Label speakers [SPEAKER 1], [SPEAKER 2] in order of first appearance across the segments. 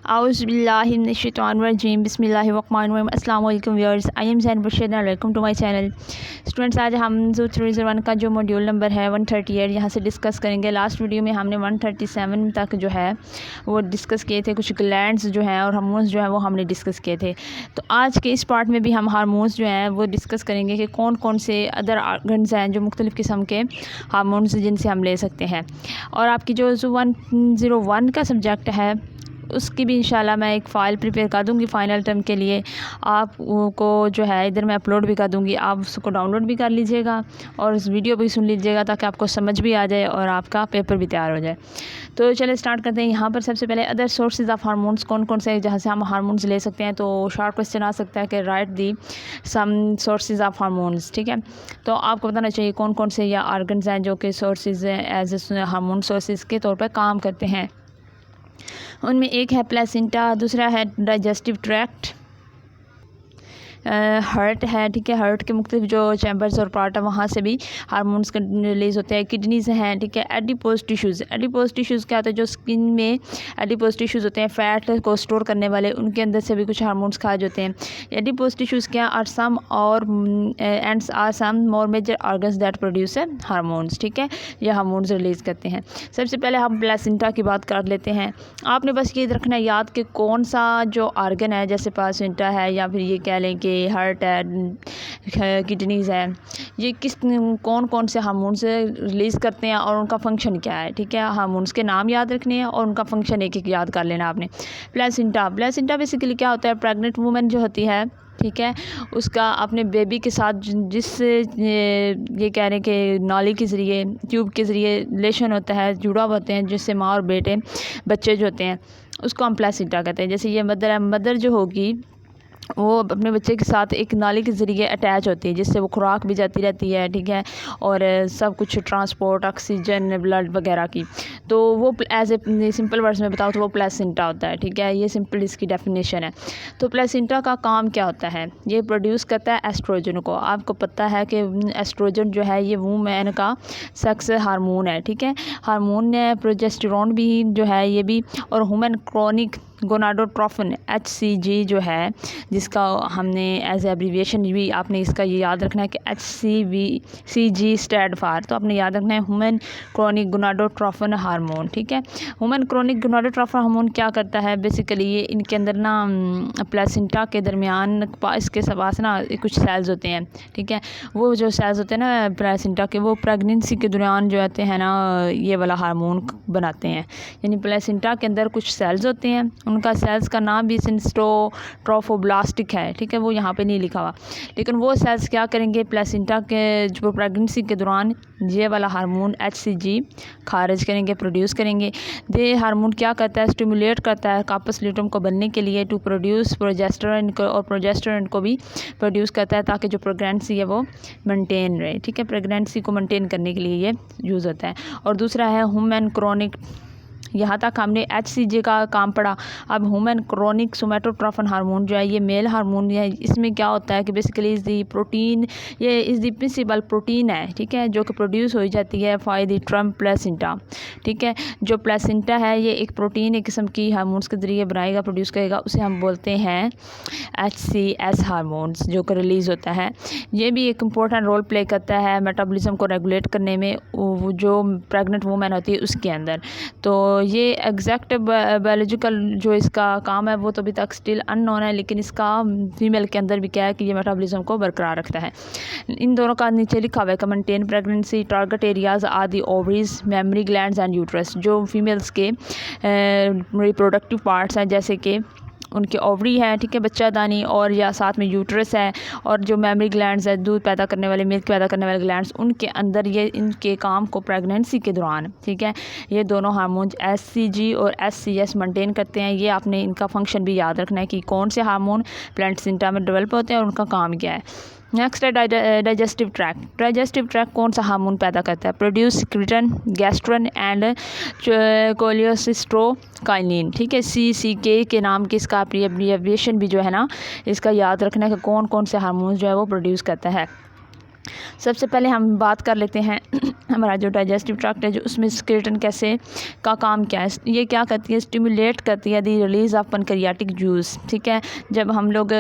[SPEAKER 1] आउज़ुबिल्लाहिमिनश्शैतानिर्रजीम बिस्मिल्लाहिर्रहमानिर्रहीम अस्सलाम वालेकुम viewers, I am Zain Bashir and welcome to my channel. Students, आज हम जो 301 का जो मॉड्यूल नंबर है 138 यहाँ से डिस्कस करेंगे। लास्ट वीडियो में हमने 137 तक जो है वो डिस्कस किए थे, कुछ ग्लैंड्स जो हैं और हार्मोन्स जो हैं वो हमने डिस्कस किए थे। तो आज के इस पार्ट में भी हम हार्मोन्स जो हैं वो डिस्कस करेंगे कि कौन कौन से अदर ऑर्गन्स हैं जो मुख्तलिफ़ किस्म के हार्मोन्स जिनसे हम ले सकते हैं। और आपकी जो 101 का सब्जेक्ट है उसकी भी इंशाल्लाह मैं एक फ़ाइल प्रिपेयर कर दूँगी फ़ाइनल टर्म के लिए। आपको जो है इधर मैं अपलोड भी कर दूँगी, आप उसको डाउनलोड भी कर लीजिएगा और उस वीडियो भी सुन लीजिएगा ताकि आपको समझ भी आ जाए और आपका पेपर भी तैयार हो जाए। तो चलिए स्टार्ट करते हैं। यहाँ पर सबसे पहले अदर सोर्सेज ऑफ हार्मोन्स कौन कौन से जहाँ से हम हार्मोन्स ले सकते हैं। तो शॉर्ट क्वेश्चन आ सकता है कि write the some sources of hormones, ठीक है। तो आपको बताना चाहिए कौन कौन से या ऑर्गन्स हैं जो कि sources as a hormone sources के तौर पर काम करते हैं। उनमें एक है प्लेसेंटा, दूसरा है डाइजेस्टिव ट्रैक्ट, हार्ट है, ठीक है। हार्ट के मुख्तलिफ जो चैम्बर्स और पार्ट है वहाँ से भी हार्मोन्स रिलीज़ होते हैं। किडनीज़ हैं, ठीक है। एडिपोज टिश्यूज़, एडिपोज टिश्यूज़ क्या होता है, जो स्किन में एडिपोज टिश्यूज़ होते हैं फैट को स्टोर करने वाले, उनके अंदर से भी कुछ हार्मोन्स खाए जाते हैं। एडिपोज टिश्यूज़ क्या आर सम और and are some more major organs that produce hormones, ठीक है। ये हार्मोन्स रिलीज़ करते हैं। सबसे पहले हम प्लेसेंटा की बात कर लेते हैं। आपने बस ये रखना है याद कि कौन सा जो ऑर्गन है, जैसे प्लेसेंटा है या फिर ये कह लें कि हार्ट है, किडनीज़ है, ये कौन कौन से हार्मोन्स रिलीज़ करते हैं और उनका फंक्शन क्या है, ठीक है। हार्मोन्स के नाम याद रखने हैं और उनका फंक्शन एक एक याद कर लेना आपने। प्लेसेंटा, प्लेसेंटा बेसिकली क्या होता है, प्रेग्नेंट वुमेन जो होती है, ठीक है, उसका अपने बेबी के साथ जिस ये कह रहे हैं कि नाली के ज़रिए, ट्यूब के ज़रिए रिलेशन होता है, जुड़ा होते हैं, जिससे माँ और बेटे बच्चे जो होते हैं उसको हम प्लेसेंटा कहते हैं। जैसे ये मदर है, मदर जो होगी वो अपने बच्चे के साथ एक नाली के ज़रिए अटैच होती है, जिससे वो खुराक भी जाती रहती है, ठीक है, और सब कुछ ट्रांसपोर्ट, ऑक्सीजन, ब्लड वगैरह की। तो वो एज ए सिंपल वर्ड्स में बताओ तो वो प्लेसेंटा होता है, ठीक है। ये सिंपल इसकी डेफिनेशन है। तो प्लेसेंटा का काम क्या होता है, ये प्रोड्यूस करता है एस्ट्रोजन को। आपको पता है कि एस्ट्रोजन जो है ये वूमेन का सेक्स हार्मोन है, ठीक है। हार्मोन है, प्रोजेस्टेरोन भी जो है ये भी, और ह्यूमन क्रोनिक गोनाडोट्रोफिन HCG जो है, जिसका हमने एज एब्रीविएशन भी आपने इसका ये याद रखना है कि HCG स्टैंड फॉर, तो आपने याद रखना है ह्यूमन क्रोनिक गोनाडोट्रोफिन हार्मोन, ठीक है। ह्यूमन क्रोनिक गोनाडोट्रोफिन हार्मोन क्या करता है, बेसिकली ये इनके अंदर ना प्लेसेंटा के दरमियान इसके पास ना कुछ सेल्स होते हैं, ठीक है। वो जो सेल्स होते हैं ना प्लेसेंटा के, वो प्रेगनेंसी के दौरान जो होते हैं ना ये वाला हार्मोन बनाते हैं। यानी प्लेसेंटा के अंदर कुछ सेल्स होते हैं, उनका सेल्स का नाम भी ट्रोफोब्लास्टिक है, ठीक है, वो यहाँ पे नहीं लिखा हुआ, लेकिन वो सेल्स क्या करेंगे, प्लेसेंटा के जो प्रेगनेंसी के दौरान ये वाला हार्मोन HCG खारिज करेंगे, प्रोड्यूस करेंगे। ये हार्मोन क्या करता है, स्टिमुलेट करता है कार्पस ल्यूटेम को बनने के लिए, टू प्रोड्यूस प्रोजेस्टेरोन को, और प्रोजेस्टेरोन को भी प्रोड्यूस करता है ताकि जो प्रेगनेंसी है वो मेंटेन रहे, ठीक है। प्रेगनेंसी को मेंटेन करने के लिए ये यूज़ होता है। और दूसरा है ह्यूमन क्रोनिक, यहाँ तक हमने HCG का काम पढ़ा। अब ह्यूमन क्रोनिक सोमेटोट्रोफिन हार्मोन जो है ये मेल हार्मोन है। इसमें क्या होता है कि बेसिकली इज़ दी प्रोटीन, ये इज़ दी प्रिंसिपल प्रोटीन है, ठीक है, जो कि प्रोड्यूस हो जाती है फॉर द ट्रम प्लेसेंटा, ठीक है। जो प्लेसेंटा है ये एक प्रोटीन एक किस्म की हार्मोन्स के ज़रिए बनाएगा, प्रोड्यूस करेगा, उसे हम बोलते हैं HCS हार्मोन्स, जो कि रिलीज़ होता है। ये भी एक इम्पोर्टेंट रोल प्ले करता है मेटाबॉलिज्म को रेगुलेट करने में, जो प्रेग्नेंट वूमेन होती है उसके अंदर। तो ये एग्जैक्ट बायोलॉजिकल जो इसका काम है वो तो अभी तक स्टिल अननोन है, लेकिन इसका फीमेल के अंदर भी क्या है कि ये मेटाबॉलिज्म को बरकरार रखता है। इन दोनों का नीचे लिखा हुआ है कि maintain pregnancy, target areas are the ovaries, mammary glands and uterus. जो फीमेल्स के रिप्रोडक्टिव पार्ट्स हैं, जैसे कि उनके ओवरी है, ठीक है, बच्चादानी, और या साथ में यूट्रस है, और जो मेमरी ग्लैंड्स है, दूध पैदा करने वाले, मिल्क पैदा करने वाले ग्लैंड्स, उनके अंदर ये इनके काम को प्रेगनेंसी के दौरान, ठीक है, ये दोनों हार्मोन्स HCG और HCS मेंटेन करते हैं। ये आपने इनका फंक्शन भी याद रखना है कि कौन से हार्मोन प्लेसेंटा में डेवलप होते हैं और उनका काम क्या है। नेक्स्ट है डाइजेस्टिव ट्रैक्ट। डाइजेस्टिव ट्रैक्ट कौन सा हार्मोन पैदा करता है, प्रोड्यूस सिक्रीटन, गैस्ट्रन एंड कोलियोसिस्ट्रोकाइनिन, ठीक है। CCK के नाम की इसका एब्रिविएशन भी जो है ना इसका याद रखना है कि कौन कौन से हार्मोन्स जो है वो प्रोड्यूस करता है। सबसे पहले हम बात कर लेते हैं हमारा जो डाइजेस्टिव ट्रैक्ट है, जो उसमें स्केलेटन कैसे का काम क्या है। ये क्या करती है, स्टिमुलेट करती है दी रिलीज़ ऑफ पैनक्रियाटिक जूस। ठीक है, जब हम लोग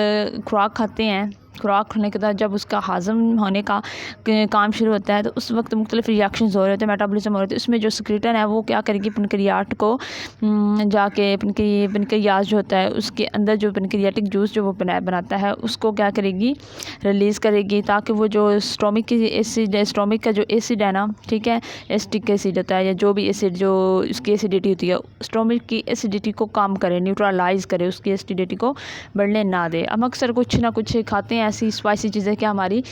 [SPEAKER 1] खुराक खाते हैं, खुराक खाने के बाद जब उसका हाज़म होने का काम शुरू होता है, तो उस वक्त मुख्तलिफ रिएक्शंस हो रहे होते हैं, मेटाबॉलिज्म हो रहे होते हैं। उसमें जो स्क्रीटन है वो क्या करेगी, पैनक्रियाट को जाके पैनक्रियाज जो होता है उसके अंदर जो पैनक्रियाटिक जूस जो वो बनाता है उसको क्या करेगी, रिलीज़ करेगी, ताकि वो जो स्टोमिक की एसिड है, स्टोमिक का जो एसिड है ना, ठीक है, एसिटिक एसिड होता है या जो भी एसिड जो उसकी एसिडिटी होती है, स्टोमिक की एसिडिटी को कम करे, न्यूट्रलाइज करे, उसकी एसिडिटी को बढ़ने ना दे। हम अक्सर कुछ ना कुछ खाते हैं ऐसी स्पाइसी चीज़ें कि हमारी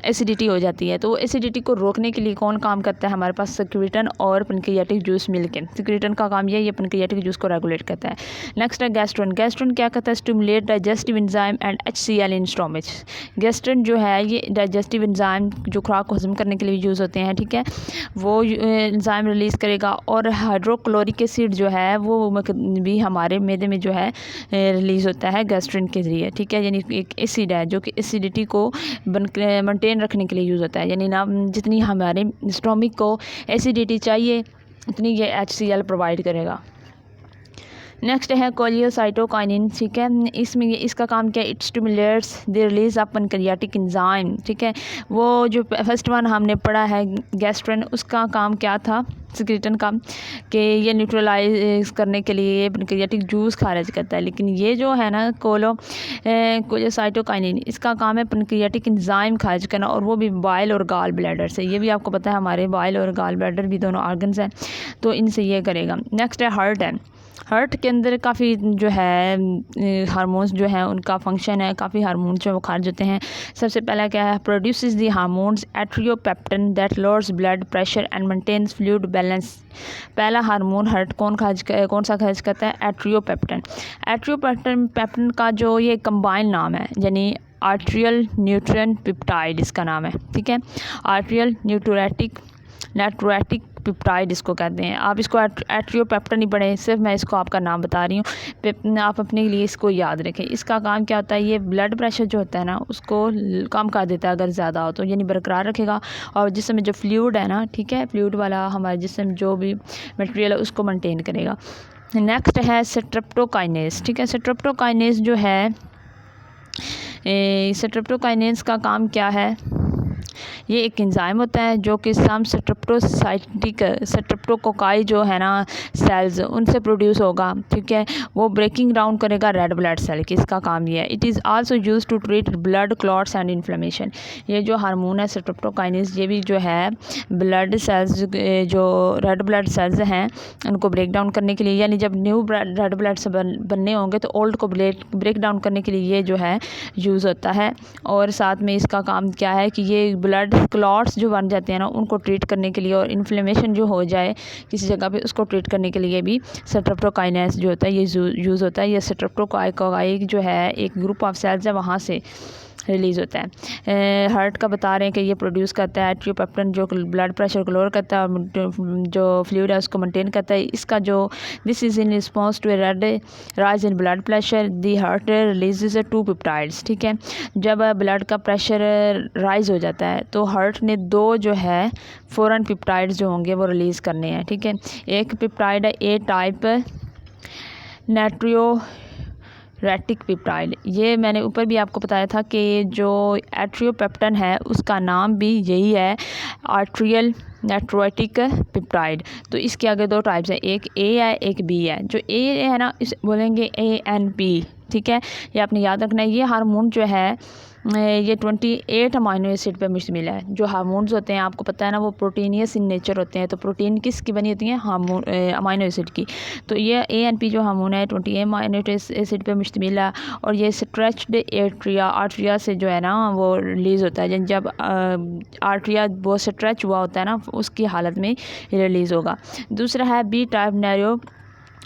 [SPEAKER 1] एसिडिटी हो जाती है, तो एसिडिटी को रोकने के लिए कौन काम करता है, हमारे पास सेक्रेटन और पैनक्रियाटिक जूस मिलके। सेक्रेटन का काम ये पैनक्रियाटिक जूस को रेगुलेट करता है। नेक्स्ट है गैस्ट्रन। गैस्ट्रन क्या करता है, stimulate digestive enzyme and HCl in stomach. Gastrin जो है ये डाइजेस्टिव एंजाइम जो खुराक को हजम करने के लिए यूज़ होते हैं, ठीक है, वो एंजाइम रिलीज़ करेगा। और हाइड्रोक्लोरिक एसिड जो है वो भी हमारे मैदे में जो है रिलीज़ होता है गैस्ट्रन के ज़रिए। ठीक है, यानी एक एसिड है जो कि एसिडिटी को मेंटेन रखने के लिए यूज़ होता है। यानी ना जितनी हमारे स्टोमिक को एसिडिटी चाहिए उतनी ये HCl प्रोवाइड करेगा। नेक्स्ट है कोलियोसाइटोकाइनिन। ठीक है, इसमें इसका काम क्या है, it stimulates the release of pancreatic enzyme. ठीक है, वो जो फर्स्ट वन हमने पढ़ा है गैस्ट्रन, उसका काम क्या था, सेक्रेटन का, कि ये न्यूट्रलाइज करने के लिए पैनक्रियाटिक जूस खारिज करता है। लेकिन ये जो है ना कोलियोसाइटोकाइनिन, इसका काम है पैनक्रियाटिक एंजाइम खारिज करना, और वो भी बाइल और गाल ब्लैडर से। ये भी आपको पता है हमारे बाइल और गाल ब्लैडर भी दोनों ऑर्गन्स हैं, तो इनसे ये करेगा। नेक्स्ट है हार्ट है। हार्ट के अंदर काफ़ी जो है हार्मोन्स जो हैं उनका फंक्शन है, काफ़ी हार्मोन्स जो वो खारिज होते हैं। सबसे पहला क्या है, produces the hormones atriopeptin that lowers blood pressure and maintains fluid balance. पहला हार्मोन हार्ट कौन सा खारिज करता है, एट्रियोपेप्टिन। एट्रियोपेप्टिन का जो ये कंबाइन नाम है, यानी आर्ट्रियल न्यूट्रिएंट पेप्टाइड इसका नाम है। ठीक है, आर्ट्रियल न्यूट्रिएटिक पेप्टाइड इसको कहते हैं। आप इसको एट्रियोपेप्टिन नहीं पढ़े, सिर्फ मैं इसको आपका नाम बता रही हूँ, आप अपने लिए इसको याद रखें। इसका काम क्या होता है, ये ब्लड प्रेशर जो होता है ना उसको कम कर देता है अगर ज़्यादा हो तो, यानी बरकरार रखेगा। और जिसम में जो फ्लूइड है ना, ठीक है, फ्लूइड वाला हमारे जिसम जो भी मटेरियल है उसको मेंटेन करेगा। नेक्स्ट है स्ट्रेप्टोकाइनेस। ठीक है, स्ट्रेप्टोकाइनेस जो है, स्ट्रेप्टोकाइनेस का काम क्या है, ये एक एंजाइम होता है जो कि सम स्ट्रेप्टोकोकाई जो है ना सेल्स, उनसे प्रोड्यूस होगा। ठीक है, वो ब्रेकिंग डाउन करेगा रेड ब्लड सेल की, इसका काम ये है। It is also use to treat blood clots and inflammation. ये जो हार्मोन है स्ट्रेप्टोकाइनेस, ये भी जो है ब्लड सेल्स, जो रेड ब्लड सेल्स हैं उनको ब्रेक डाउन करने के लिए, यानी जब न्यू रेड ब्लड से बनने होंगे तो ओल्ड को ब्रेक डाउन करने के लिए ये जो है यूज़ होता है। और साथ में इसका काम क्या है कि ये ब्लड क्लॉट्स जो बन जाते हैं ना उनको ट्रीट करने के लिए, और इन्फ्लेमेशन जो हो जाए किसी जगह पे उसको ट्रीट करने के लिए भी स्ट्रेप्टोकाइनेस जो होता है ये यूज़ होता है। ये स्ट्रेप्टोकाई जो है एक ग्रुप ऑफ सेल्स है, वहाँ से रिलीज़ होता है। हार्ट का बता रहे हैं कि ये प्रोड्यूस करता है एट्रियोपेप्टिन जो ब्लड प्रेशर को लोअर करता है और जो फ्लूइड है उसको मेंटेन करता है। इसका जो this is in response to a red rise in blood pressure, the heart releases 2 peptides. ठीक है, जब ब्लड का प्रेशर राइज हो जाता है तो हार्ट ने 2 जो है फ़ौरन पेप्टाइड्स जो होंगे वो रिलीज़ करने हैं। ठीक है, एक पेप्टाइड है ए टाइप नाइट्रियोरेटिक पेप्टाइड। ये मैंने ऊपर भी आपको बताया था कि जो एट्रियोपेप्टिन है उसका नाम भी यही है, आर्ट्रियल नाइट्रोटिक पेप्टाइड। तो इसके आगे 2 टाइप्स है, एक ए है एक बी है। जो ए है ना इस बोलेंगे ANP। ठीक है, ये आपने याद रखना है। ये हार्मोन जो है ये 28 अमाइनो एसिड पे मुश्तमिल है। जो हार्मोन्स होते हैं आपको पता है ना वो प्रोटीनियस इन नेचर होते हैं। तो प्रोटीन किसकी बनी होती है, हार्मोन अमाइनो एसिड की। तो ये ANP जो हार्मोन है 28 अमाइनो एसिड पे मुश्तमिल है, और ये स्ट्रेच्ड आर्ट्रिया से जो है ना वो रिलीज़ होता है। जब आर्ट्रिया बहुत स्ट्रेच हुआ होता है ना उसकी हालत में रिलीज़ होगा। दूसरा है बी टाइप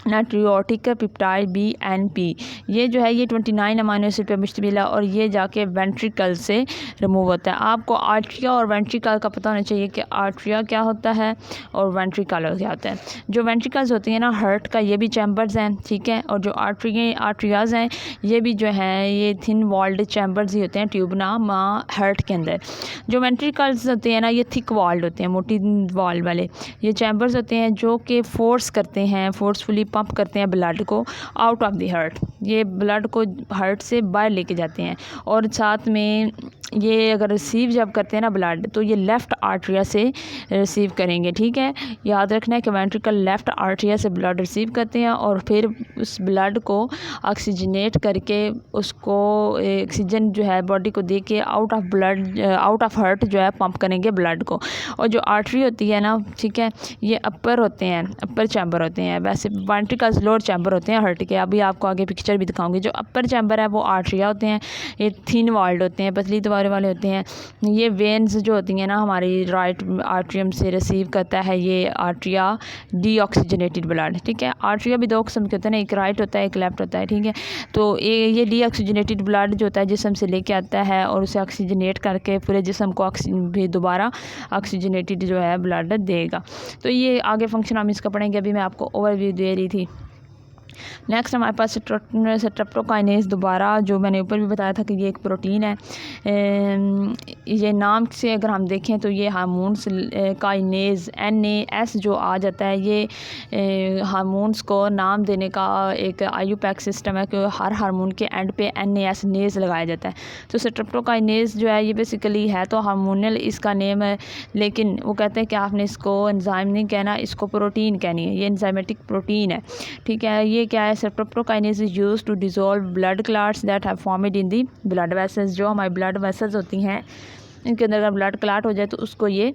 [SPEAKER 1] नाट्रियोटिक पेप्टाइड BNP, ये जो है ये 29 अमीनो एसिड पे मुश्तमिल है और ये जाके वेंट्रिकल से रिमूव होता है। आपको आर्ट्रिया और वेंट्रिकल का पता होना चाहिए कि आर्ट्रिया क्या होता है और वेंट्रिकल क्या होता है। जो वेंट्रिकल्स होती हैं ना हार्ट का, ये भी चैम्बर्स हैं, ठीक है, और जो आर्ट्रियाज हैं ये भी जो हैं ये थिन वॉल्ड चैम्बर्स ही होते हैं ट्यूबनाम हार्ट के अंदर। जो वेंट्रिकल्स होते हैं ना ये थिक वॉल्ड होते हैं, मोटी वॉल वाले ये चैम्बर्स होते हैं जो कि फोर्स करते हैं, फोर्सफुली पंप करते हैं ब्लड को आउट ऑफ द हार्ट। ये ब्लड को हार्ट से बाहर लेके जाते हैं और साथ में ये अगर रिसीव जब करते हैं ना ब्लड तो ये लेफ़्ट आर्ट्रिया से रिसीव करेंगे, ठीक है। याद रखना है कि वेंट्रिकल लेफ़्ट आर्ट्रिया से ब्लड रिसीव करते हैं और फिर उस ब्लड को ऑक्सीजनेट करके उसको ऑक्सीजन जो है बॉडी को दे के आउट ऑफ हार्ट जो है पंप करेंगे ब्लड को। और जो आर्टरी होती है ना, ठीक है, ये अपर होते हैं, अपर चैम्बर होते हैं। वैसे वेंट्रिकल्स लोअर चैम्बर होते हैं हार्ट के। अभी आपको आगे पिक्चर भी दिखाऊंगी। जो अपर चैम्बर है वो आर्ट्रिया होते हैं, ये थिन वॉल्ड होते हैं, पतली दीवार वाले होते हैं। ये वेन्स जो होती हैं ना हमारी राइट आर्ट्रियम से रिसीव करता है ये आर्ट्रिया डीऑक्सीजनेटेड ब्लड, ठीक है। आर्ट्रिया भी दो किस्म के होते हैं ना, एक राइट होता है एक लेफ्ट होता है, ठीक है। तो ये डीऑक्सीजनेटेड ब्लड जो होता है जिस्म से लेके आता है और उसे ऑक्सीजनेट करके पूरे जिस्म को भी दोबारा ऑक्सीजनेटेड जो है ब्लड देगा। तो ये आगे फंक्शन हम इसका पढ़ेंगे, अभी मैं आपको ओवरव्यू दे रही थी। नेक्स्ट हमारे पास स्ट्रेप्टोकाइनेज, दोबारा जो मैंने ऊपर भी बताया था कि ये एक प्रोटीन है। ये नाम से अगर हम देखें तो ये हार्मोन्स काइनेज NAS जो आ जाता है, ये हार्मोन्स को नाम देने का एक IUPAC सिस्टम है कि हर हार्मोन के एंड पे NAS नेज लगाया जाता है। तो स्ट्रेप्टोकाइनेज जो है ये बेसिकली है तो हार्मोनल इसका नेम है, लेकिन वो कहते हैं कि आपने इसको एंजाइम नहीं कहना, इसको प्रोटीन कहनी है। ये एंजाइमेटिक प्रोटीन है, ठीक है। ये क्या है, streptokinase is used to dissolve blood clots that have formed in the blood vessels. जो हमारी ब्लड वेसल्स होती हैं इनके अंदर अगर ब्लड क्लॉट हो जाए तो उसको ये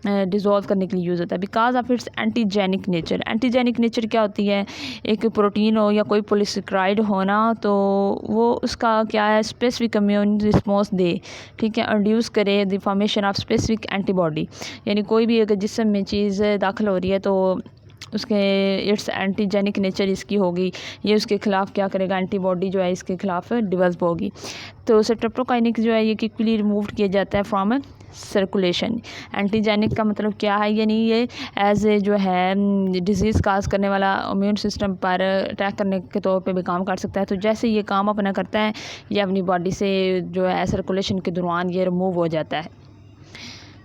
[SPEAKER 1] डिज़ोल्व करने के लिए यूज़ होता है because of its antigenic nature. Antigenic nature क्या होती है, एक प्रोटीन हो या कोई पॉलीसेकेराइड होना तो वो उसका क्या है स्पेसिफिक इम्यून रिस्पॉन्स दे, ठीक है, इंड्यूस करे the formation of specific antibody. यानी कोई भी अगर जिस्म में चीज़ दाखिल हो रही है तो उसके इट्स एंटीजेनिक नेचर इसकी होगी, ये उसके खिलाफ क्या करेगा, एंटीबॉडी जो है इसके खिलाफ डेवलप होगी। तो स्ट्रेप्टोकाइनिक जो है ये क्विकली रिमूव किया जाता है फ्रॉम सर्कुलेशन। एंटीजेनिक का मतलब क्या है, यानी ये एज ए जो है डिजीज़ काज करने वाला इम्यून सिस्टम पर अटैक करने के तौर पे भी काम कर सकता है। तो जैसे ये काम अपना करता है ये अपनी बॉडी से जो है सर्कुलेशन के दौरान ये रिमूव हो जाता है।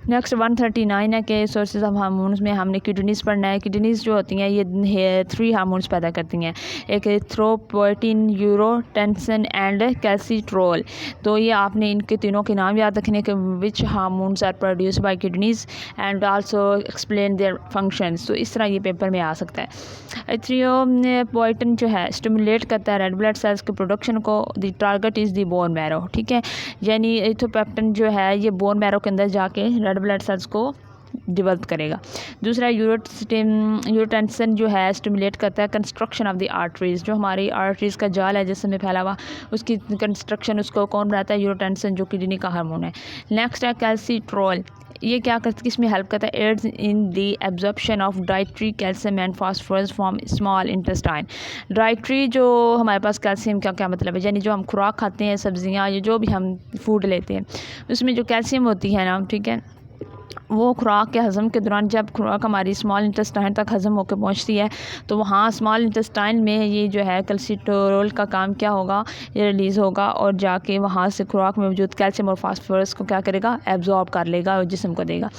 [SPEAKER 1] नेक्स्ट 139 है कि सोर्सेज ऑफ हार्मोन्स में हमने किडनीज़ पढ़ना है। किडनीज़ जो होती हैं ये 3 हार्मोन्स पैदा करती हैं, एक एरिथ्रोपोएटिन, यूरोटेंसिन एंड कैल्सिट्रोल। तो ये आपने इनके तीनों के नाम याद रखने के which hormones are produced by kidneys and also explain their functions. तो इस तरह ये पेपर में आ सकता है। एरिथ्रोपोएटिन जो है स्टिमुलेट करता है रेड ब्लड सेल्स के प्रोडक्शन को। The target is the bone marrow, ठीक है। यानी एरिथ्रोपोएटिन जो है ये बोन मैरो के अंदर जाके रेड ब्लड सेल्स को डेवलप करेगा। दूसरा यूरोटेंसिन जो है स्टिमुलेट करता है कंस्ट्रक्शन ऑफ द आर्टरीज। जो हमारी आर्टरीज का जाल है जिसमें में फैला हुआ उसकी कंस्ट्रक्शन उसको कौन बनाता है, यूरोटेंसिन जो किडनी का हार्मोन है। नेक्स्ट है कैल्सिट्रोल, ये क्या करता है, किसमें हेल्प करता है, aids in the absorption of dietary calcium and phosphorus from small intestine. Dietary जो हमारे पास कैल्शियम का क्या मतलब है, यानी जो हम खुराक खाते हैं सब्जियां या जो भी हम फूड लेते हैं उसमें जो कैल्शियम होती है ना, ठीक है, वो खुराक के हज़म के दौरान जब खुराक हमारी स्मॉल इंटेस्टाइन तक हज़म होकर पहुंचती है तो वहाँ स्मॉल इंटेस्टाइन में ये जो है कैल्सिट्रोल का काम क्या होगा, ये रिलीज़ होगा और जाके वहाँ से खुराक में मौजूद कैल्शियम और फास्फोरस को क्या करेगा, एब्जॉर्ब कर लेगा और जिस्म को देगा।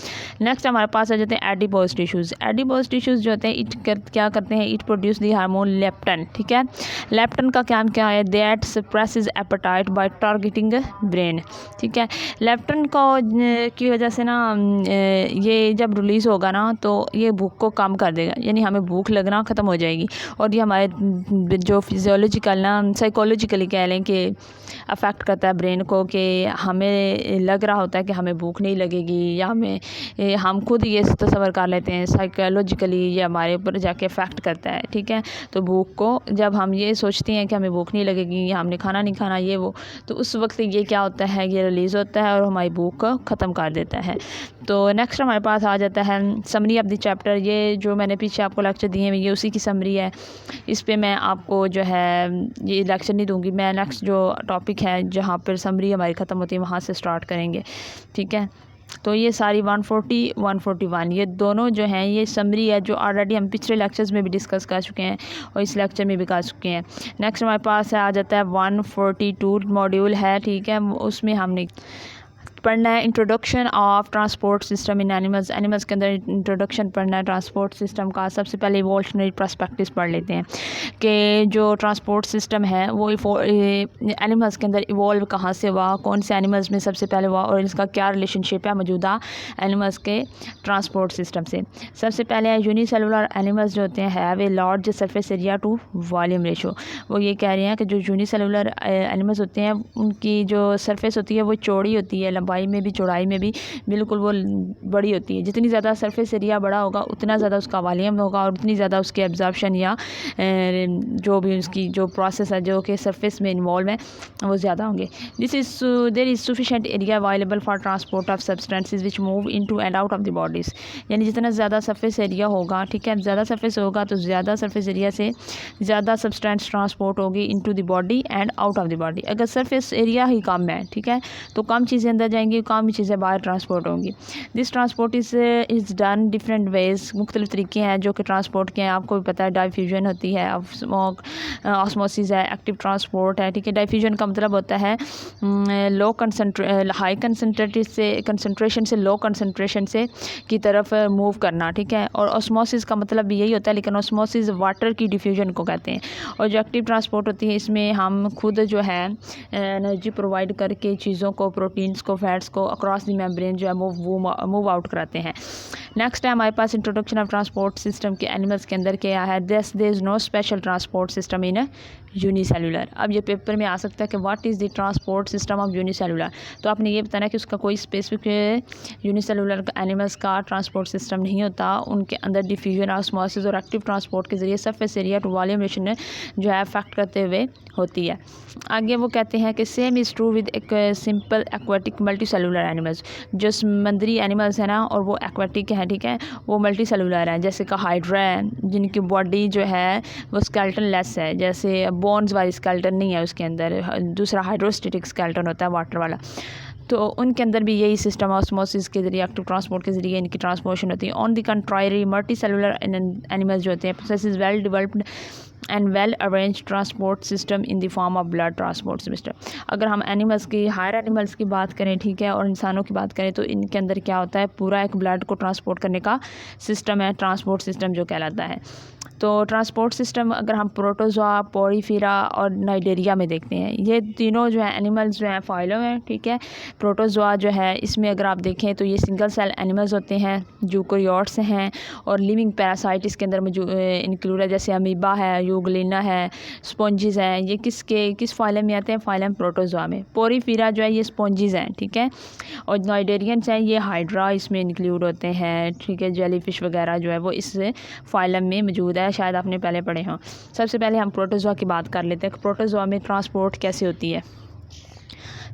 [SPEAKER 1] नेक्स्ट हमारे पास आ जाते हैं एडिपोज टिश्यूज़। एडिपोज टिश्यूज़ जो होते हैं क्या करते हैं, it produce the hormone leptin, ठीक है। लेप्टन का काम क्या है, that suppresses appetite by targeting brain, ठीक है। लेप्टन को की वजह से ना ये जब रिलीज़ होगा ना तो ये भूख को कम कर देगा, यानी हमें भूख लगना ख़त्म हो जाएगी और ये हमारे जो फिजियोलॉजिकल ना साइकोलॉजिकली कह लें कि अफेक्ट करता है ब्रेन को, कि हमें लग रहा होता है कि हमें भूख नहीं लगेगी या हम खुद ये तस्वर कर लेते हैं साइकोलॉजिकली ये हमारे ऊपर जाके अफेक्ट करता है, ठीक है। तो भूख को जब हम ये सोचते हैं कि हमें भूख नहीं लगेगी या हमने खाना नहीं खाना ये वो, तो उस वक्त ये क्या होता है, ये रिलीज़ होता है और हमारी भूख को ख़त्म कर देता है। तो नेक्स्ट हमारे पास आ जाता है समरी ऑफ द चैप्टर। ये जो मैंने पीछे आपको लेक्चर दिए हैं ये उसी की समरी है। इस पे मैं आपको जो है ये लेक्चर नहीं दूंगी, मैं नेक्स्ट जो टॉपिक है जहाँ पर समरी हमारी ख़त्म होती है वहाँ से स्टार्ट करेंगे, ठीक है। तो ये सारी 140 141 ये दोनों जो हैं ये समरी है जो ऑलरेडी हम पिछले लेक्चर्स में भी डिस्कस कर चुके हैं और इस लेक्चर में भी कर चुके हैं। नेक्स्ट हमारे पास आ जाता है 142 मॉड्यूल है, ठीक है। उसमें हमने पढ़ना है introduction of transport system in animals. Animals के अंदर इंट्रोडक्शन पढ़ना है ट्रांसपोर्ट सिस्टम का। सबसे पहले इवोल्यूशनरी पर्सपेक्टिव्स पढ़ लेते हैं कि जो ट्रांसपोर्ट सिस्टम है वो एनिमल्स के अंदर इवॉल्व कहाँ से हुआ, कौन से एनिमल्स में सबसे पहले हुआ और इसका क्या रिलेशनशिप है मौजूदा एनिमल्स के ट्रांसपोर्ट सिस्टम से। सबसे पहले यूनिसेलुलर एनिमल्स जो होते हैं have a large surface area to volume ratio. वो ये कह रहे हैं कि जो यूनिसेलुलर एनिमल्स होते हैं उनकी जो सरफेस होती है वो चौड़ी होती है, लंबाई में भी चौड़ाई में भी बिल्कुल वो बड़ी होती है। जितनी ज़्यादा सरफेस एरिया बड़ा होगा उतना ज़्यादा उसका वॉल्यूम होगा और उतनी ज़्यादा उसकी एब्जॉर्प्शन या जो भी उसकी जो प्रोसेस है जो कि सरफेस में इन्वॉल्व है वो ज़्यादा होंगे। There is sufficient area available for transport of substances which move into and out of the bodies. यानी जितना ज़्यादा सरफेस एरिया होगा, ठीक है, ज़्यादा सरफेस होगा तो ज़्यादा सरफेस एरिया से ज़्यादा सब्सटेंस ट्रांसपोर्ट होगी into the body and out of the body. अगर सरफेस एरिया ही कम है, ठीक है, तो कम चीज़ें अंदर जाएंगी, कम चीज़ें बाहर ट्रांसपोर्ट होंगी। This transport is done different ways. मुख्तलिफ तरीके हैं जो कि ट्रांसपोर्ट के हैं, आपको भी पता है। डाइफ्यूजन होती है, ऑस्मोसिस है, एक्टिव ट्रांसपोर्ट है, ठीक है। डाइफ्यूजन का मतलब होता है हाई कंसनट्रेशन से लो कंसनट्रेशन से की तरफ मूव करना, ठीक है। और ऑस्मोसिस का मतलब भी यही होता है, लेकिन ऑस्मोसिस वाटर की डिफ्यूजन को कहते हैं। और जो एक्टिव ट्रांसपोर्ट होती है इसमें हम खुद जो है एनर्जी प्रोवाइड करके चीज़ों को, प्रोटीन्स को, फैट्स को अक्रॉस द मेम्ब्रेन जो है मूव आउट कराते हैं। नेक्स्ट है हमारे पास इंट्रोडक्शन ऑफ ट्रांसपोर्ट सिस्टम के एनिमल्स के अंदर क्या है। There is no special transport system in unicellular. अब ये पेपर में आ सकता है कि what is the transport system of unicellular, तो आपने ये बताना कि उसका कोई स्पेसिफिक यूनिसेलुलर एनिमल्स का ट्रांसपोर्ट सिस्टम नहीं होता। उनके अंदर डिफ्यूजन, ऑस्मोसिस और एक्टिव ट्रांसपोर्ट के ज़रिए सरफेस एरिया टू वॉल्यूम रेशन जो है अफेक्ट करते हुए होती है। आगे वो कहते हैं कि सेम इज़ ट्रू विद एक simple aquatic multi cellular animals. जो समुद्री एनिमल्स है ना और वो एक्वाटिक है, ठीक है, वो मल्टी सेलुलर है। जैसे का हाइड्रा है जिनकी बॉडी जो है वो स्केल्टन लेस है, जैसे बोन्स वाली स्केल्टन नहीं है उसके अंदर, दूसरा हाइड्रोस्टेटिक स्केल्टन होता है वाटर वाला। तो उनके अंदर भी यही सिस्टम ऑस्मोसिस के जरिए, एक्टिव ट्रांसपोर्ट के जरिए इनकी ट्रांसपोर्शन होती है। On the contrary multi cellular animals जो होते हैं possesses well developed and well arrange transport system in the form of blood transport system. अगर हम एनिमल्स की, हायर एनिमल्स की बात करें, ठीक है, और इंसानों की बात करें तो इनके अंदर क्या होता है, पूरा एक ब्लड को ट्रांसपोर्ट करने का सिस्टम है, ट्रांसपोर्ट सिस्टम जो कहलाता है। तो ट्रांसपोर्ट सिस्टम अगर हम प्रोटोजोआ, पोरीफेरा और नाइडेरिया में देखते हैं, ये तीनों जो है एनिमल्स जो हैं फाइलम हैं, ठीक है। प्रोटोजोआ जो है इसमें अगर आप देखें तो ये सिंगल सेल एनिमल्स होते हैं, यूकेरियोट्स हैं और लिविंग पैरासाइट इसके अंदर इंक्लूड है, जैसे अमीबा है, यूग्लिना है, स्पॉन्जिस हैं। ये किस फाइलम में आते हैं, फाइलम प्रोटोजोआ में। पोरीफेरा जो है ये स्पॉन्जिस हैं, ठीक है। और नाइडेरियंस हैं ये हाइड्रा इसमें इंक्लूड होते हैं, ठीक है। जेलीफिश वगैरह जो है वो इस फाइलम में मौजूद है, शायद आपने पहले पढ़े हों। सबसे पहले हम प्रोटोजोआ की बात कर लेते हैं कि प्रोटोजोआ में ट्रांसपोर्ट कैसे होती है।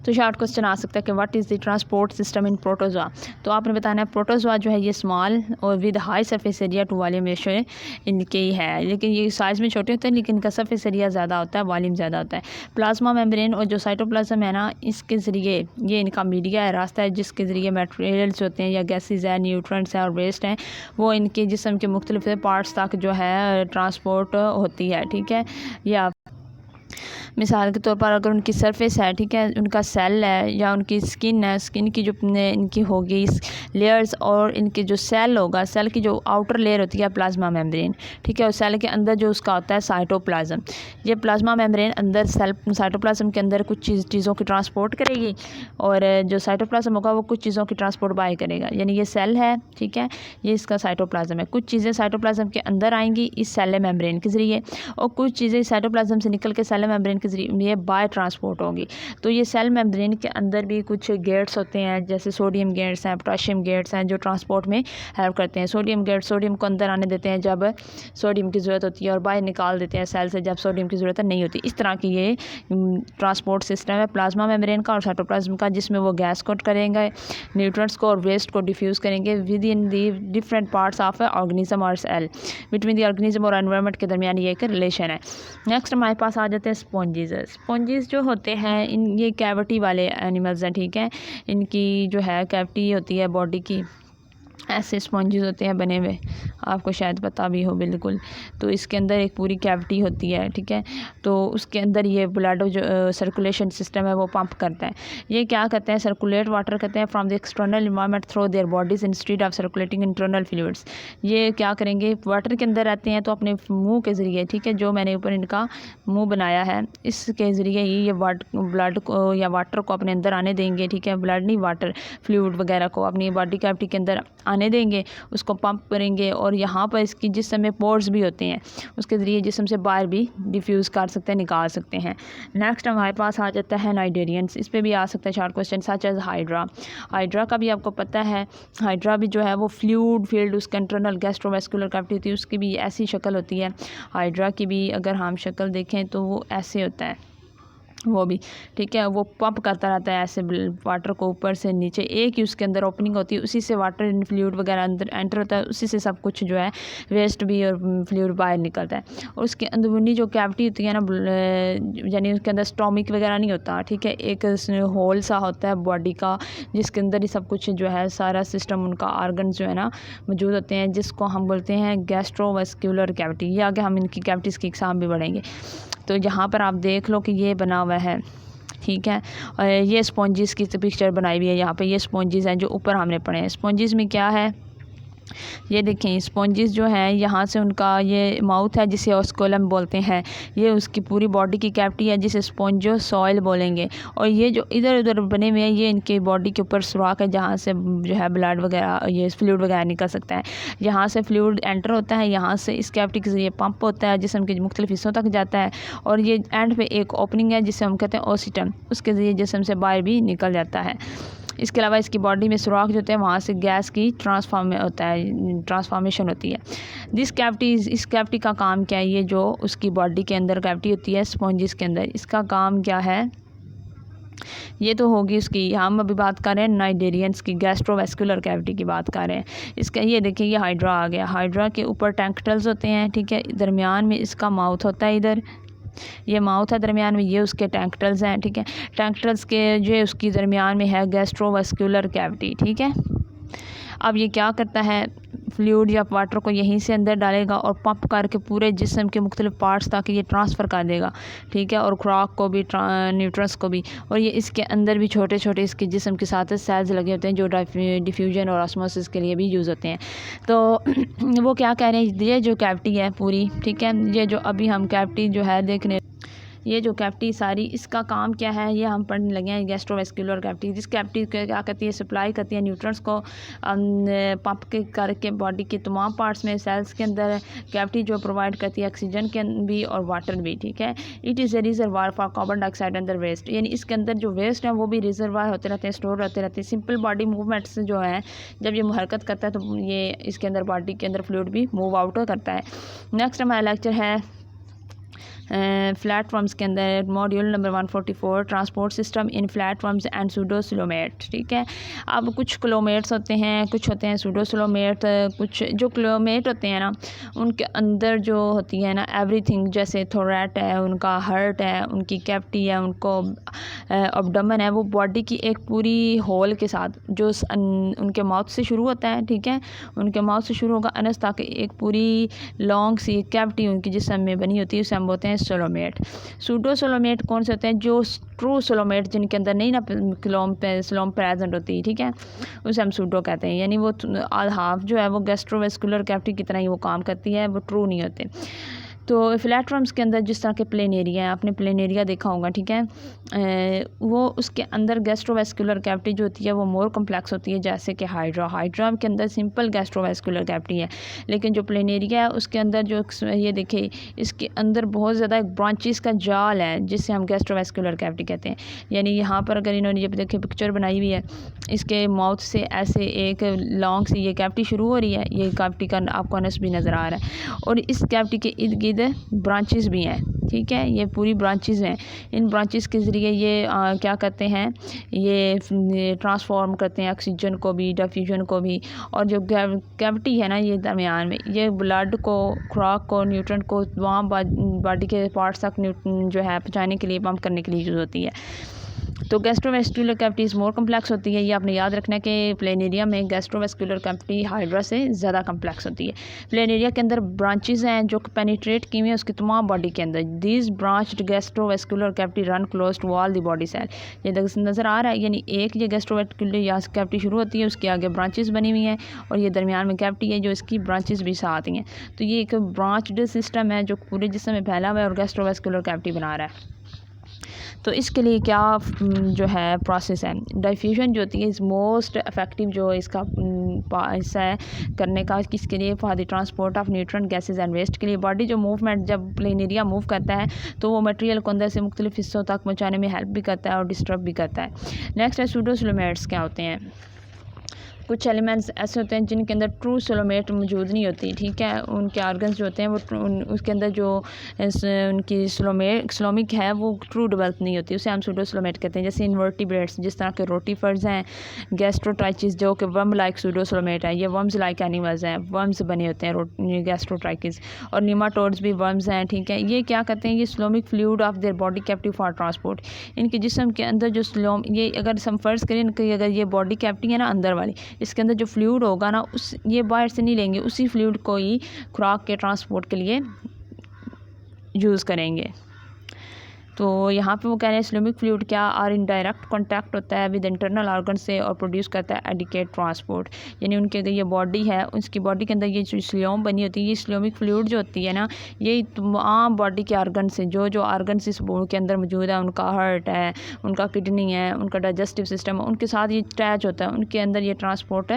[SPEAKER 1] तो शॉर्ट क्वेश्चन आ सकता है कि what is the transport system in protozoa. तो आपने बताना है प्रोटोजोआ जो है ये स्मॉल और with high surface area to volume ratio इनके ही है, लेकिन ये साइज़ में छोटे होते हैं लेकिन इनका सरफेस एरिया ज़्यादा होता है, वॉल्यूम ज़्यादा होता है। प्लाज्मा मेम्ब्रेन और जो साइटोप्लाज्म है ना, इसके ज़रिए ये इनका मीडिया है, रास्ता है जिसके ज़रिए मटेरियल्स होते हैं या गैसेज है, न्यूट्रेंट्स हैं और वेस्ट हैं, वो इनके जिस्म के मुख्तलिफ पार्ट्स तक जो है ट्रांसपोर्ट होती है, ठीक है। या मिसाल के तौर पर अगर उनकी सरफेस है, ठीक है, उनका सेल है या उनकी स्किन है, स्किन की जो इनकी होगी लेयर्स और इनके जो सेल होगा, सेल की जो आउटर लेयर होती है प्लाज्मा मेम्ब्रेन, ठीक है। और सेल के अंदर जो उसका होता है साइटोप्लाज्म। ये प्लाज्मा मेम्ब्रेन अंदर सेल साइटोप्लाज्म के अंदर कुछ चीज़ों की ट्रांसपोर्ट करेगी और जो साइटोप्लाज्म होगा वो कुछ चीज़ों की ट्रांसपोर्ट बाय करेगा। यानी ये सेल है, ठीक है, ये इसका साइटोप्लाज्म है। कुछ चीज़ें साइटोप्लाज्म के अंदर आएंगी इस सेल मेम्ब्रेन के ज़रिए और कुछ चीज़ें साइटोप्लाज्म से निकल के सेल सेल मेम्ब्रेन के ज़रिए बाय ट्रांसपोर्ट होगी। तो ये सेल मेम्ब्रेन के अंदर भी कुछ गेट्स होते हैं, जैसे सोडियम गेट्स हैं, पोटाशियम गेट्स हैं, जो ट्रांसपोर्ट में हेल्प करते हैं। सोडियम गेट्स सोडियम को अंदर आने देते हैं जब सोडियम की ज़रूरत होती है, और बाहर निकाल देते हैं सेल से जब सोडियम की ज़रूरत नहीं होती। इस तरह की ये ट्रांसपोर्ट सिस्टम है प्लाज्मा मेम्ब्रेन का और साइटोप्लाज्म का, जिसमें वो गैस को करेंगे, न्यूट्रॉन्स को और वेस्ट को डिफ्यूज़ करेंगे with in the different parts of organism और सेल। बिटवीन दी ऑर्गेनिज्म और एनवायरनमेंट के दरमियान ये एक रिलेशन है। नेक्स्ट हमारे पास आ जाते हैं स्पॉन्जेस। स्पॉन्जेस जो होते हैं ये कैविटी वाले एनिमल्स हैं, ठीक है। इनकी जो है कैविटी होती है बॉडी की, ऐसे स्पॉन्जेस होते हैं बने हुए, आपको शायद पता भी हो बिल्कुल। तो इसके अंदर एक पूरी कैविटी होती है, ठीक है। तो उसके अंदर ये ब्लड जो सर्कुलेशन सिस्टम है वो पंप करता है। ये क्या करते हैं, सर्कुलेट वाटर करते हैं from the external environment through their bodies instead of circulating internal fluids. ये क्या करेंगे, वाटर के अंदर रहते हैं तो अपने मुंह के ज़रिए, ठीक है, जो मैंने ऊपर इनका मुंह बनाया है इसके ज़रिए ही ये ब्लड को या वाटर को अपने अंदर आने देंगे, ठीक है। ब्लड नहीं, वाटर फ्लूइड वगैरह को अपनी बॉडी कैविटी के अंदर आने देंगे, उसको पंप करेंगे, और यहाँ पर इसकी जिस्म में पोर्स भी होते हैं, उसके ज़रिए जिस्म से बाहर भी डिफ्यूज़ कर सकते हैं, निकाल सकते हैं। नेक्स्ट हमारे पास आ जाता है नाइडेरियंस। इस पर भी आ सकता है short question, such as hydra. Hydra का भी आपको पता है, हाइड्रा भी जो है वो फ्लूइड फील्ड, उसका इंटरनल गैस्ट्रोवेस्कुलर कैविटी होती है, उसकी भी ऐसी शक्ल होती है। हाइड्रा की भी अगर हम शक्ल देखें तो वो ऐसे होता है, वो भी, ठीक है। वो पंप करता रहता है ऐसे वाटर को ऊपर से नीचे, एक ही उसके अंदर ओपनिंग होती है, उसी से वाटर फ्लूइड वगैरह अंदर एंटर होता है, उसी से सब कुछ जो है वेस्ट भी और फ्लूइड बाहर निकलता है। और उसके अंदरूनी जो कैविटी होती है ना, यानी उसके अंदर स्टोमिक वगैरह नहीं होता, ठीक है। एक होल सा होता है बॉडी का, जिसके अंदर ही सब कुछ जो है सारा सिस्टम, उनका आर्गन जो है ना मौजूद होते हैं, जिसको हम बोलते हैं गैस्ट्रोवेस्कुलर कैविटी। ये आगे हम इनकी कैविटीज़ की एग्जाम भी बढ़ेंगे। तो यहाँ पर आप देख लो कि ये बना हुआ है, ठीक है। और ये स्पॉन्जेस की पिक्चर बनाई हुई है यहाँ पे। ये स्पॉन्जेस हैं जो ऊपर हमने पढ़े हैं। स्पॉन्जेस में क्या है, ये देखें, स्पॉन्जेस जो हैं यहाँ से उनका ये माउथ है जिसे ऑस्कोलम बोलते हैं, ये उसकी पूरी बॉडी की कैविटी है जिसे स्पॉन्जोसॉइल बोलेंगे। और ये जो इधर उधर बने हुए हैं ये इनके बॉडी के ऊपर सुराख है जहाँ से जो है ब्लड वगैरह, ये फ्लूइड वगैरह निकल सकता है। यहाँ से फ्लूइड एंटर होता है, यहाँ से इस कैविटी के जरिए पंप होता है, जिसम के मुख्तलिफ हिस्सों तक जाता है, और ये एंड पे एक ओपनिंग है जिसे हम कहते हैं ओसिटम, उसके ज़रिए जिसम से बाहर भी निकल जाता है। इसके अलावा इसकी बॉडी में सुराख जो होते हैं वहाँ से गैस की ट्रांसफॉर्मेशन होती है। इस कैविटी का काम क्या है, ये जो उसकी बॉडी के अंदर कैविटी होती है स्पॉन्जेस के अंदर, इसका काम क्या है, ये तो होगी उसकी। हम अभी बात कर रहे हैं नाइडेरियंस की, गैस्ट्रोवेस्कुलर कैविटी की बात कर रहे हैं। इसका ये देखिए, ये हाइड्रा आ गया। हाइड्रा के ऊपर टेंक्टल्स होते हैं, ठीक है। दरमियान में इसका माउथ होता है, इधर ये माउथ है दरमियान में, ये उसके टेंक्टल्स हैं, ठीक है। टेंक्टल्स के जो उसकी दरमियान में है गैस्ट्रोवेस्कुलर कैविटी, ठीक है। अब ये क्या करता है, फ्लूइड या वाटर को यहीं से अंदर डालेगा और पंप करके पूरे जिस्म के मुख्तलिफ पार्ट्स ताकि ये ट्रांसफ़र कर देगा, ठीक है। और खुराक को भी, न्यूट्रंस को भी। और ये इसके अंदर भी छोटे छोटे इसके जिस्म के साथ सेल्स लगे होते हैं जो डिफ्यूजन और ऑस्मोसिस के लिए भी यूज़ होते हैं। तो वो क्या कह रहे हैं, ये जो कैविटी है पूरी, ठीक है, ये जो अभी हम कैविटी जो है देखने, ये जो कैविटी सारी, इसका काम क्या है ये हम पढ़ने लगे हैं। गैस्ट्रोवेस्कुलर कैविटी, जिस कैविटी क्या करती है, सप्लाई करती है न्यूट्रंस को पंप के करके बॉडी के तमाम पार्ट्स में, सेल्स के अंदर। कैविटी जो प्रोवाइड करती है ऑक्सीजन के भी और वाटर भी, ठीक है। It is a reservoir for carbon dioxide अंदर वेस्ट, यानी इसके अंदर जो वेस्ट है वो भी रिजर्वायर होते रहते हैं, स्टोर होते रहते हैं। सिंपल बॉडी मूवमेंट्स जो है, जब ये हरकत करता है तो ये इसके अंदर बॉडी के अंदर फ्लूइड भी मूव आउट करता है। नेक्स्ट हमारा लेक्चर है प्लेटफॉर्म्स के अंदर, module number 144, transport system in platforms and pseudocoelomate, ठीक है। अब कुछ क्लोमेट्स होते हैं, कुछ होते हैं सूडोसिलोमेट। कुछ जो क्लोमेट होते हैं ना, उनके अंदर जो होती है ना एवरीथिंग, जैसे थोरैट है, उनका हार्ट है, उनकी कैविटी है, उनको एब्डोमेन है, वो बॉडी की एक पूरी होल के साथ जो उनके माउथ से शुरू होता है, ठीक है। उनके माउथ से शुरू होगा अनस ताकि एक पूरी लॉन्ग सी कैविटी उनकी जिस्म में बनी होती है, उसे हम बोलते हैं सोलोमेट। सूडोसोलोमेट कौन से होते हैं, जो ट्रू सोलोमेट जिनके अंदर नहीं ना स्लोम प्रेजेंट होती, ठीक है, उसे हम सूडो कहते हैं। यानी वो हाफ जो है वो गैस्ट्रोवेस्कुलर कैविटी की तरह ही वो काम करती है, वो ट्रू नहीं होते। तो फ्लैटवर्म्स के अंदर जिस तरह के प्लेनेरिया है, आपने प्लेनेरिया देखा होगा, ठीक है, वो उसके अंदर गैस्ट्रोवेस्कुलर कैविटी जो होती है वो मोर कम्प्लेक्स होती है, जैसे कि हाइड्रा के अंदर सिंपल गैस्ट्रोवेस्कुलर कैविटी है, लेकिन जो प्लेनेरिया है उसके अंदर जो ये देखिए इसके अंदर बहुत ज़्यादा एक ब्रांचेस का जाल है जिससे हम गैस्ट्रोवेस्कुलर कैविटी कहते हैं। यानी यहाँ पर अगर इन्होंने ये देखिए पिक्चर बनाई हुई है, इसके माउथ से ऐसे एक लॉन्ग सी ये कैविटी शुरू हो रही है, ये कैविटी का आपको नस भी नज़र आ रहा है और इस कैविटी के इर्द गिर्द ब्रांचेस भी हैं, ठीक है, ये पूरी ब्रांचेस हैं। इन ब्रांचेस के ज़रिए ये क्या करते हैं, ये ट्रांसफॉर्म करते हैं ऑक्सीजन को भी, डिफ्यूजन को भी, और जो कैविटी है ना ये दरमियान में ये ब्लड को, खुराक को, न्यूट्रिएंट को वहाँ बॉडी के पार्ट्स तक जो है पहुँचाने के लिए, पंप करने के लिए यूज़ होती है। तो गैस्ट्रोवेस्कुलर कैविटीज़ मोर कम्प्लेक्स होती है। ये आपने याद रखना है कि प्लेनेरिया में गैस्ट्रोवेस्कुलर कैविटी हाइड्रा से ज़्यादा कम्प्लेक्स होती है। प्लेनेरिया के अंदर ब्रांचेस हैं जो पेनिट्रेट की हुई है उसकी तमाम बॉडी के अंदर। These branched gastrovascular cavity run close to all the body cell. ये नज़र आ रहा है, यानी एक ये गैस्ट्रोवेस्कुलर यहाँ से कैविटी शुरू होती है, उसके आगे ब्रांचेस बनी हुई हैं और ये दरमियान में कैविटी है जो इसकी ब्रांचेस भी साथ ही हैं। तो ये एक ब्रांच्ड सिस्टम है जो पूरे जिस्म में फैला हुआ है और गैस्ट्रोवेस्कुलर कैविटी बना रहा है। तो इसके लिए क्या जो है प्रोसेस है, डिफ्यूजन जो होती है इज़ मोस्ट इफेक्टिव जो इसका हिस्सा है करने का, किसके लिए, for the transport of nutrient gases and waste के लिए। बॉडी जो मूवमेंट जब प्लेनेरिया मूव करता है तो वो मटेरियल को अंदर से मुख्तलिफ हिस्सों तक पहुँचाने में हेल्प भी करता है और डिस्टर्ब भी करता है। नेक्स्ट है सूडोसोलोमेट्स क्या होते हैं। कुछ एलिमेंट्स ऐसे होते हैं जिनके अंदर ट्रू सोलोमेट मौजूद नहीं होती, ठीक है, उनके ऑर्गन्स जो होते हैं वो उसके अंदर जो उनकी स्लोमिक है वो ट्रू डेवलप नहीं होती, उसे हम सूडोसोलोमेट कहते हैं। जैसे इन्वर्टिब्रेट्स जिस तरह के रोटीफर्स हैं, गैस्ट्रोट्राइचिस जो कि वर्म लाइक सूडोसोलोमेट है, ये वर्म्स लाइक एनिमल्स हैं, वर्म्स बने होते हैं गैस्ट्रोट्राइचिस, और निमाटोड्स भी वर्म्स हैं, ठीक है। ये क्या करते हैं, ये coelomic fluid of their body cavity for transport. इनके जिस्म के अंदर जो स्लोम, ये अगर हम फर्ज करें इनकी अगर ये बॉडी कैविटी है ना अंदर वाली, इसके अंदर जो फ्लूइड होगा ना उस ये बाहर से नहीं लेंगे, उसी फ्लूइड को ही खुराक के ट्रांसपोर्ट के लिए यूज़ करेंगे। तो यहाँ पे वो कह रहे हैं स्लोमिक फ्लूइड क्या और इन डायरेक्ट कॉन्टैक्ट होता है विद इंटरनल ऑर्गन से और प्रोड्यूस करता है एडिकेट ट्रांसपोर्ट। यानी उनके अगर ये बॉडी है उसकी बॉडी के अंदर ये जो स्लोम बनी होती है, ये स्लोमिक फ्लूइड जो होती है ना, ये आम बॉडी के ऑर्गन से जो ऑर्गन्स इस बॉडी के अंदर मौजूद है, उनका हार्ट है, उनका किडनी है, उनका डाइजेस्टिव सिस्टम है, उनके साथ ये अटैच होता है, उनके अंदर ये ट्रांसपोर्ट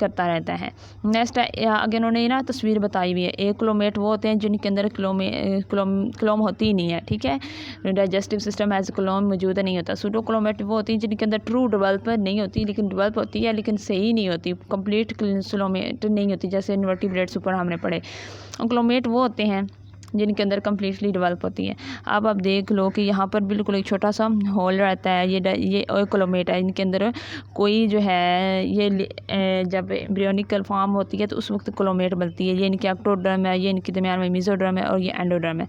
[SPEAKER 1] करता रहता है। नेक्स्ट है आगे उन्होंने ना तस्वीर बताई हुई है, एक्लोमेट वो होते हैं जिनके अंदर क्लोम होती ही नहीं है, ठीक है, डाइजेस्टिव सिस्टम एज क्लोम मौजूद नहीं होता। सूडोक्लोमेट वो होती है जिनके अंदर ट्रू डेवलप नहीं होती, लेकिन डेवलप होती है लेकिन सही नहीं होती, कंप्लीट क्लोमेट नहीं होती, जैसे इन्वर्टिब्रेट्स ऊपर हमने पढ़े। क्लोमेट वो होते हैं जिनके अंदर कम्प्लीटली डेवलप होती है। अब आप देख लो कि यहाँ पर बिल्कुल एक छोटा सा होल रहता है, ये क्लोमेट है, इनके अंदर कोई जो है ये जब एम्ब्रियोनिकल फॉर्म होती है तो उस वक्त क्लोमेट बनती है। ये इनके एक्टोडर्म है, ये इनके दरमियान में मेसोडर्म है और ये एंडोडर्म है।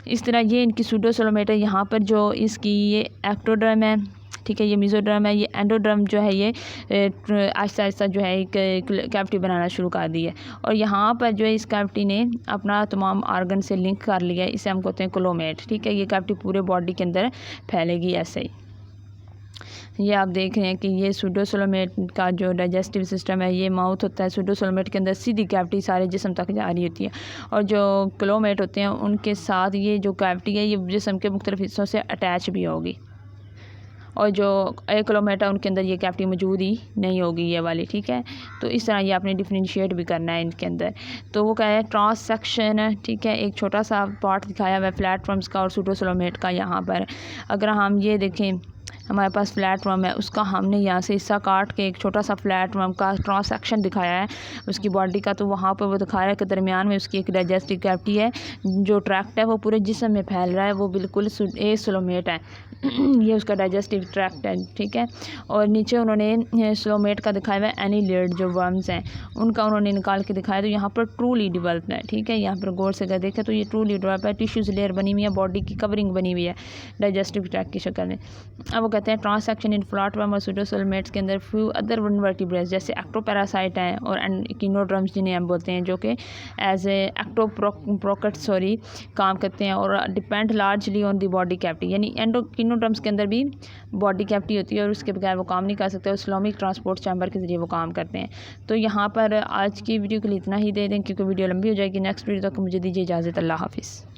[SPEAKER 1] इस तरह ये इनकी सूडोसोलोमेट है। यहाँ पर जो इसकी ये एक्टोडर्म है, ठीक है, ये मेसोडर्म है, ये एंडोडर्म जो है ये आहिस्ता आहिस्ता जो है एक कैविटी बनाना शुरू कर दी है और यहाँ पर जो है इस कैविटी ने अपना तमाम ऑर्गन से लिंक कर लिया है, इसे हम कहते हैं क्लोमेट, ठीक है। ये कैविटी पूरे बॉडी के अंदर फैलेगी ऐसे ही। ये आप देख रहे हैं कि ये सूडोसोलोमेट का जो डाइजेस्टिव सिस्टम है, ये माउथ होता है, सूडोसोलोमेट के अंदर सीधी कैविटी सारे जिस्म तक जा रही होती है और जो क्लोमेट होते हैं उनके साथ ये जो कैविटी है ये जिस्म के मुख्तलिफ हिस्सों से अटैच भी होगी और जो क्लोमेट है उनके अंदर ये कैविटी मौजूद ही नहीं होगी ये वाली, ठीक है। तो इस तरह ये आपने डिफरेंशिएट भी करना है इनके अंदर। तो वो क्या है, ट्रांस सेक्शन है, ठीक है, एक छोटा सा पार्ट दिखाया हुआ है प्लेटफॉर्म्स का और सूडोसोलोमेट का। यहाँ पर अगर हम ये देखें, हमारे पास प्लेटफॉर्म है, उसका हमने यहाँ से हिस्सा काट के एक छोटा सा प्लेटफॉर्म का क्रॉस सेक्शन दिखाया है उसकी बॉडी का, तो वहाँ पर वो दिखाया है कि दरमियान में उसकी एक डाइजेस्टिव कैविटी है, जो ट्रैक्ट है वो पूरे जिस्म में फैल रहा है, वो बिल्कुल एसोलोमेट है ये उसका डाइजेस्टिव ट्रैक्ट है, ठीक है। और नीचे उन्होंने स्लोमेट का दिखाया हुआ है एनीलियड जो वर्म्स हैं उनका उन्होंने निकाल के दिखाया, तो यहाँ पर ट्रूली डेवलप्ड है, ठीक है। यहाँ पर गौर से अगर देखें तो ये ट्रूली डेवलप है, टिश्यूज लेयर बनी हुई है, बॉडी की कवरिंग बनी हुई है डाइजेस्टिव ट्रैक्ट की शक्ल में। अब कहते हैं ट्रांसएक्शन इन फ्लैटवर्म और सूडोसोलमेट्स के अंदर फ्यू अदर इनवर्टिब्रेट्स जैसे एक्टोपैरासाइट हैं और एंडोकिनोड्रम्स जिन्हें हम बोलते हैं, जो कि एज ए एक्टोप्रोकट्स काम करते हैं और depend largely on the body cavity, यानी एंडोकिनोड्रम्स के अंदर भी बॉडी कैविटी होती है और उसके बगैर वो काम नहीं कर सकते और स्लोमिक ट्रांसपोर्ट चैम्बर के ज़रिए वो काम करते हैं। तो यहाँ पर आज की वीडियो के लिए इतना ही दे दें क्योंकि वीडियो लंबी हो जाएगी। नेक्स्ट वीडियो तक मुझे दीजिए इजाज़त। अल्लाह हाफिज़।